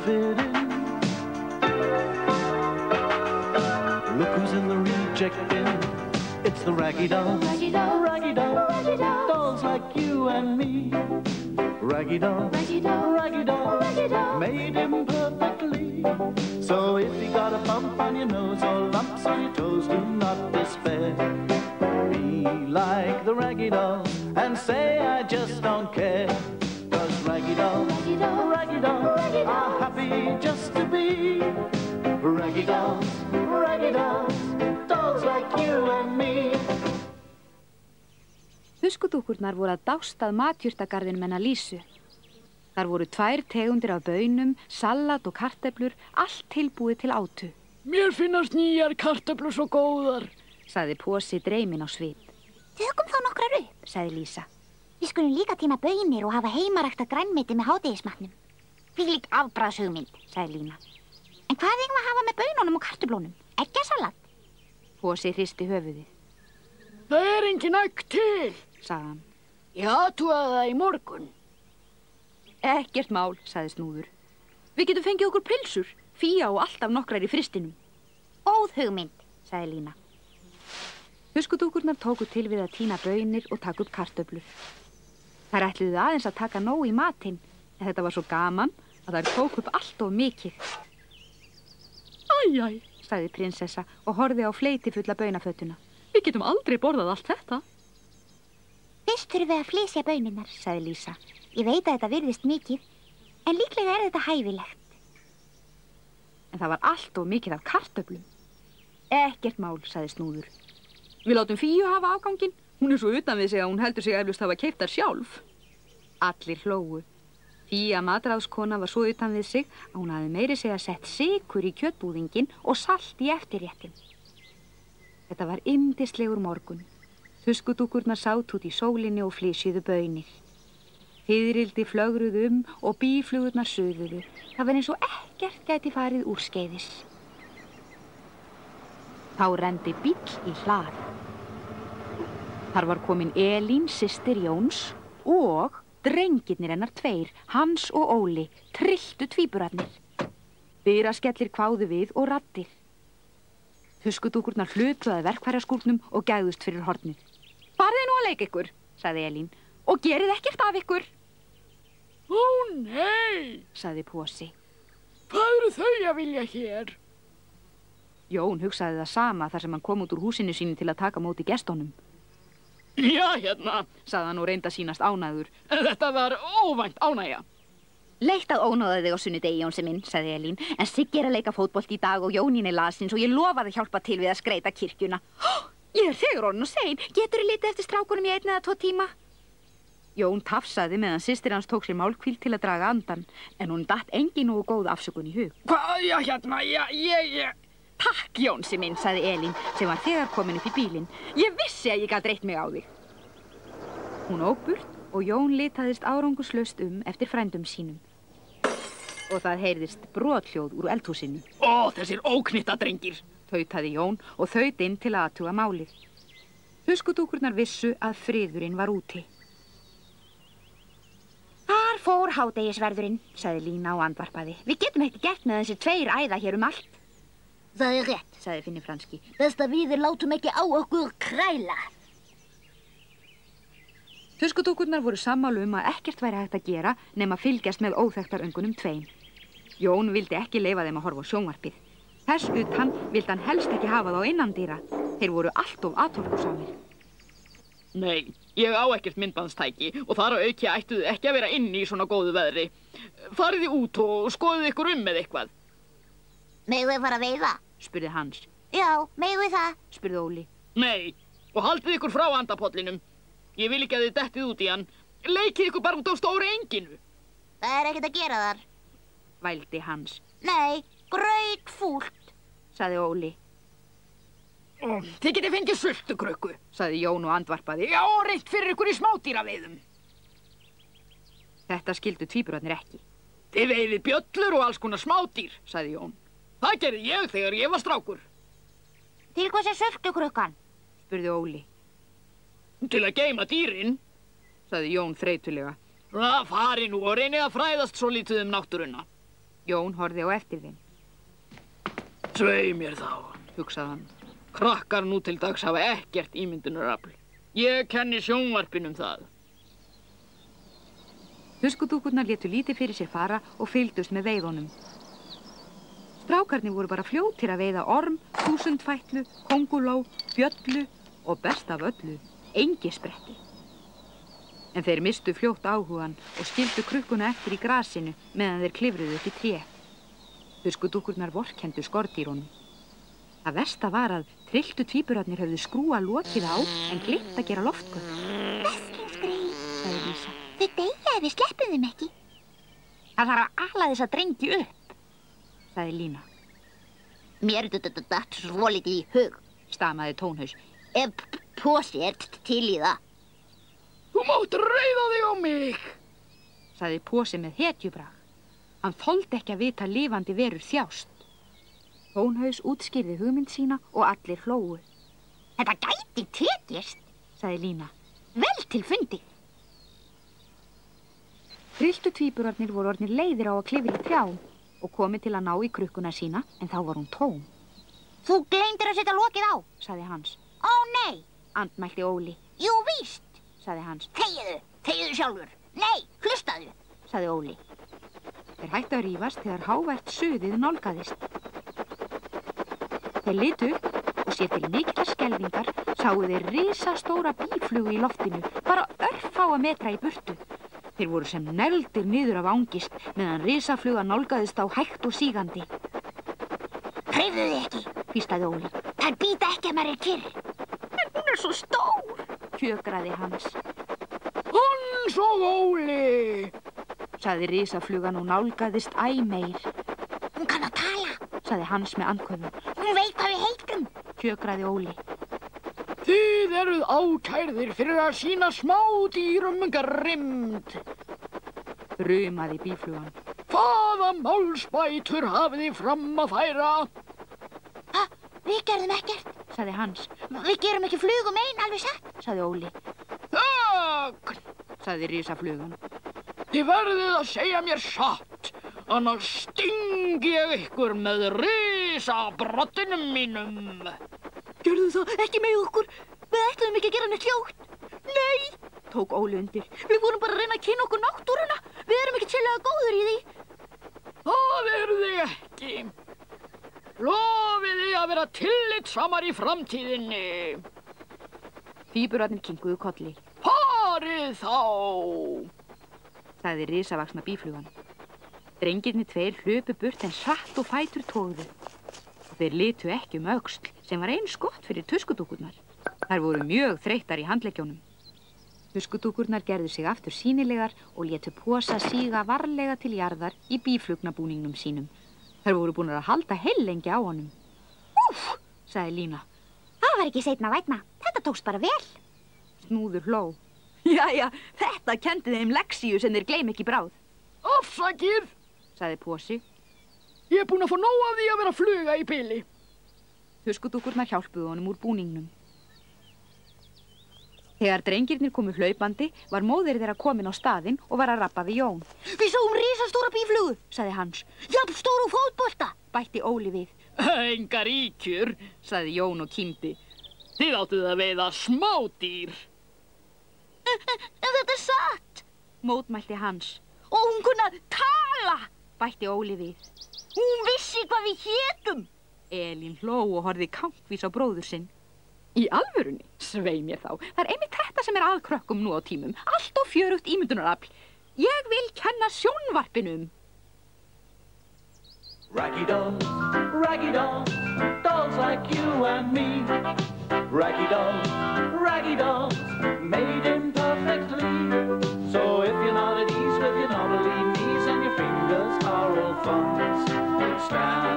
fit in. Look who's in the reject bin. It's the raggy dolls. Raggy dolls. Raggy dolls. Raggy dolls. Dolls like you and me. Raggy dolls. Raggy dolls. Raggy dolls. Raggy dolls. Made him perfectly. So if you got a bump on your nose or lumps on your toes, do not despair. Be like the raggy dolls and say I just don't care. 'Cause raggy dolls, raggy dolls, raggy dolls, raggy dolls are happy just to be raggy dolls, dolls like you and me. Huskudúkkurnar voru að dást að matjurtagarðinum hennar Lísu. Þar voru 2 tegundir af baunum, salat og kartöflur, allt tilbúið til átu. Mér finnast nýjar kartöflur svo góðar, sagði Pósi dreyminn á svip. Tökum þá nokkrar upp, sagði Lísa. Við skulum líka tína baunir og hafa heimarækta grænmeti með hádegismatnum. Hvílík afbragðshugmynd, sagði Lína. En hvað eigum við að hafa með baununum og kartöflunum? Eggjasalat? Pósi hristi höfuðið. Það engin egg til, sagði hann. Ég athugaði það í morgun. Ekkert mál, sagði Snúður. Við getum fengið okkur pilsur, Fía og alltaf nokkrar í fristinum. Góð hugmynd, sagði Lína. Huskudúkkurnar tóku til við að tína baunir og taka upp kartöflur. Þær ætluðu aðeins að taka nóg í matinn, en þetta var svo gaman að þær tóku upp allt of mikið. Æ, sagði prinsessa og horfði á fleiti fulla baunafötuna. Við getum aldrei borðað allt þetta. Fyrst þurfum við að flysja baunirnar, sagði Lísa. Ég veit að þetta virðist mikið, en líklega þetta hæfilegt. En það var allt of mikið af kartöflum. Ekkert mál, sagði Snúður. Við látum Fíu hafa afganginn. Hún svo utan við sig að hún heldur sig eflaust hafa keypt þær sjálf. Allir hlógu. Fía matráðskona var svo utan við sig að hún hafði meiri segja sett sykur í kjötbúðinginn og salt í eftirréttin. Þetta var yndislegur morgun. Huskudúkkurnar sátu út í sólinni og flysjuðu baunir. Fiðrildi flögruðu og býflugurnar suðuðu. Það var eins og ekkert gæti farið úrskeiðis. Þá renndi bíll í hlað. Þar var komin Elín, systir Jóns, og drengirnir hennar 2, Hans og Óli, trylltu tvíburarnir. Dyraskellir kváðu við og raddir. Huskudúkkurnar hlupu að verkfæraskúrnum og gægðust fyrir hornið. Farið nú að leika ykkur, sagði Elín, og gerið ekkert af ykkur. Ó nei, sagði Pósi. Hvað eru þau að vilja hér? Jón hugsaði það sama þar sem hann kom út úr húsinu sínu til að taka móti gestunum. Já, hérna, sagði hann og reyndi að sýnast ánægður. Þetta var óvænt ánægja. Leitt að ónáða þig á sunnudegi, Jónsi minn, sagði Elín, en Siggi er að leika fótbolt í dag og Jónín er lasins og ég lofaði að hjálpa til við að skreyta kirkjuna. Ég er þegar orðin og sein. Getur þið litið eftir strákunum í 1 eða 2 tíma? Jón tafsaði meðan systir hans tók sér málkvíld til að draga andan, en hún datt engin og góð afsökun í hug. Hvað, já, hérna, ég... Takk, Jónsi minn, sagði Elín, sem var þegar komin upp í bílinn. Ég vissi að ég gat reitt mig á þig. Hún ók burt og Jón litaðist árangurslaust eftir frændum sínum. Og það heyrðist brothljóð úr eldhúsinu. Ó, þessir óknyttadrengir, tautaði Jón og þaut inn til að athuga málið. Huskudúkkurnar vissu að friðurinn var úti. Þar fór hádegisverðurinn, sagði Lína og andvarpaði. Við getum ekki gert með þessi 2 æða hér allt. Það er rétt, sagði Finni franski. Best að við látum ekki á okkur kræla. Huskudúkkurnar voru sammála að ekkert væri hægt að gera nema fylgjast með óþekktaröngunum 2. Jón vildi ekki leyfa þeim að horfa á sjónvarpið. Þess utan vildi hann helst ekki hafa þá innandýra. Þeir voru allt of atorkusamir. Nei, ég á ekkert myndbandstæki og þar að auki ættuðu ekki að vera inni í svona góðu veðri. Fariði út og skoðuðu ykkur með eitthvað. Megum við fara að veiða? Spurði Hans. Já, megum við það? Spurði Óli. Nei, og haldið ykkur frá andapollinum. Ég vil ekki að þið dettið út í hann. Leikið ykkur bara út á stóra enginu. Það er ekkert að gera þar. Vældi Hans. Nei, grautfúlt, sagði Óli. Þið getið fengið sultukrukku, sagði Jón og andvarpaði. Já, reitt fyrir ykkur í smádýraveiðum. Þetta skildu tvíburarnir ekki. Þið veiðið bjöllur og alls konar smádýr, sagði Jón. Það gerði ég þegar ég var strákur. Til hvað sé sultukrukkan? Spurði Óli. Til að geyma dýrin, sagði Jón þreytulega. Fari nú og reynið að fræðast svo lítið náttúruna. Jón horfði á eftir þeim. Svei mér þá, hugsaði hann. Krakkar nú til dags hafa ekkert ímyndunarafl. Ég kenni sjónvarpinu það. Tuskudúkurnar létu lítið fyrir sér fara og fylgdust með veiðunum. Strákarnir voru bara fljótir að veiða orm, þúsundfætlu, kónguló, bjöllu og best af öllu, engispretti. En þeir mistu fljótt áhugan og skildu krukkuna eftir í grasinu meðan þeir klifruðu upp í tré. Tuskudúkurnar vorkenndu skordýrunum. Það versta var að trylltu tvíburarnir höfðu skrúa lokið á en gleymt að gera loftgöt. Veslingskreið, Sagði Lísa. þau deyja ef við sleppum þeim ekki. Það þarf að ala þessa drengi upp, sagði Lína. Mér datt svolítið í hug. Stamaði Tónhaus. Ef Pósi til í það. Þú mátt reiða þig á mig. Sagði Pósi með hetjubrag. Hann þoldi ekki að vita lifandi verur þjást. Tónhaus útskýrði hugmynd sína og allir hlógu. Þetta gæti tekist. Sagði Lína. Vel til fundi. Trylltu tvíburarnir voru orðnir leiðir á að klifra í trjám og komið til að ná í krukkuna sína en þá var hún tóm. Þú gleymdir að setja lokið á. Sagði Hans. Ó nei. Andmælti Óli. Jú víst. Sagði Hans. Þegiðu sjálfur. Nei, hlustaðu. Sagði Óli. Þeir hættu að rífast þegar hávært suðið nálgaðist. Þeir litu og sér til mikla skelfingar sáu þeir risastóra býflugu í loftinu, bara örfáa metra í burtu. Þeir voru sem negldir niður af angist meðan risafluga nálgaðist á hægt og sígandi. Hreyfðu þig ekki, hvíslaði Óli. þær býta ekki að maður er kyrr. En hún er svo stór, kjökraði Hans. Hans og Óli, sagði risaflugan og nálgaðist æ meir. Hún kann að tala. Sagði Hans með andköfum. Hún veit hvað við heitum. Kjökraði Óli. þið eruð ákærðir fyrir að sýna smádýrum grimmd. Brumaði býflugan. Hvaða málsbætur hafið þið fram að færa? Ha, við gerðum ekkert. Sagði Hans. Við gerum ekki flugum ein, alveg satt. Sagði Óli. Þögn! Sagði risaflugan. Þið verðið að segja mér satt, annars sting ég ykkur með risabroddinum mínum. Gjörðu það ekki með okkur. Við ætluðum ekki að gera neitt hljótt. Nei, tók Óli undir. Við vorum bara að reyna að kynna okkur náttúruna. Við erum ekki sérlega góður í því. Það eruð þið ekki. Lofið þið að vera tillitsamar í framtíðinni. Tvíburarnir kinkuðu kolli. Farið þá! Sagði risavaxna býflugan. Drengirnir tveir hlupu burt en hratt og fætur tógðu. Þeir litu ekki öxl sem var eins gott fyrir tuskudúkurnar. Þær voru mjög þreyttar í handleggjónum. Tuskudúkurnar gerðu sig aftur sýnilegar og létu Pósa síga varlega til jarðar í býflugnabúningnum sínum. Þær voru búin að halda heillengi á honum. Úff, sagði Lína. það var ekki seinna vænna. Þetta tókst bara vel. Snúður hló. Jæja, þetta kendi þeim lexíu sem þeir gleym ekki bráð. Afsakið, sagði Pósi. ég er búin að fá nóg af því að vera fluga í pili. Tuskudúkurnar hjálpuðu honum úr búningnum. Þegar drengirnir komu hlaupandi var móðir þeirra komin á staðinn og var að rabba við Jón. Við sáum risastóra býflugu, sagði Hans. jafn stór og fótbolta. Bætti Óli við. Engar íkjur, sagði Jón og kímdi. þið áttuð að veiða smádýr. En þetta er satt. Mótmælti Hans. Og hún kunna tala. Bætti Óli við. Hún vissi hvað við hétum. Elín hló og horfði kankvís á bróður sinn. Í alvörunni, svei mér þá. Það er einmitt þetta sem er að krökkum nú á tímum. Allt og fjörugt ímyndunarafl. Ég vil kenna sjónvarpinu. Raggy dolls, dolls like you and me. Raggy dolls, made imperfectly. So if you're not at ease with your knobbly knees and your fingers are all thumbs, stand